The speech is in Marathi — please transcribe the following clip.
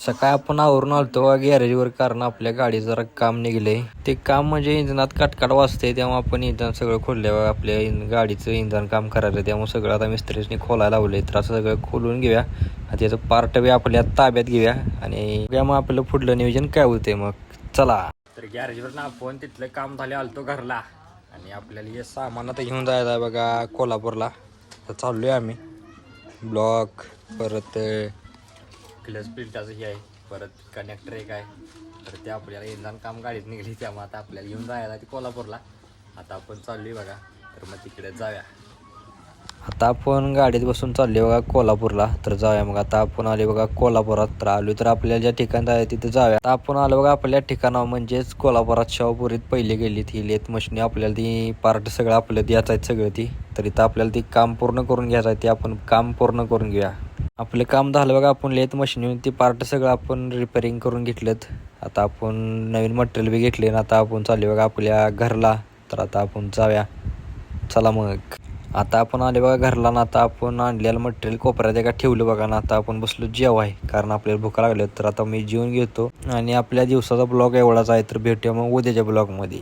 सकाळी आपण आवरून आलतो गॅरेजवर, कारण आपल्या गाडी जरा काम निघले. ते काम म्हणजे इंधनात काटकाट वाजते, तेव्हा आपण इंधन सगळं खोलल्यावर आपल्या गाडीचं इंधन काम करायचं. त्यामुळे सगळं आता मिस्त्रीने खोलायला लावले. तर असं सगळं खोलून घेऊया आणि त्याचं पार्ट बी आपल्या ताब्यात घेऊया आणि मग आपलं पुढलं नियोजन काय होते. मग चला. तर गॅरेजवर आपण तिथलं काम झाले आलतो घरला आणि आपल्याला हे सामान आता घेऊन जायचं आहे बघा कोल्हापूरला. तर चाललोय आम्ही. ब्लॉक, परत क्लच प्लेटाचं हे आहे, परत कनेक्टर एक आहे. तर ते आपल्याला इंधन काम गाडीत निघली, त्यामुळे आता आपल्याला घेऊन जायला ते कोल्हापूरला. आता आपण चाललोय बघा. तर मग तिकडे जाऊया. आता आपण गाडीत बसून चाललोय बघा कोल्हापूरला. तर जाऊया मग. आता आपण आले बघा कोल्हापुरात. तर आलो तर आपल्याला ज्या ठिकाणी जायचं तिथं जाऊया. आता आपण आलो बघा आपल्या ठिकाणावर, म्हणजेच कोल्हापुरात शाहूपुरीत पहिले गेली ती लेत मशीन. आपल्याला ती पार्ट सगळं आपलं द्यायचं आहे सगळं ती. तर इथं आपल्याला ती काम पूर्ण करून घ्यायचं आहे. ते आपण काम पूर्ण करून घेऊया. आपलं काम झालं बघा. आपण लेत मशीन ती पार्ट सगळं आपण रिपेअरिंग करून घेतलेत. आता आपण नवीन मटेरियल बी घेतले ना. आता आपण चालले बघा आपल्या घरला. तर आता आपण जाऊया. चला मग. आता आपण आले बघा घरला ना. आता आपण आणलेलं मटेरियल कोपऱ्यात एका ठेवलं बघा ना. आता आपण बसलो जेवाय, कारण आपल्याला भूक लागली. तर आता मी जेवून घेतो आणि आपल्या दिवसाचा ब्लॉग एवढाच आहे. तर भेटूया मग उद्याच्या ब्लॉगमध्ये.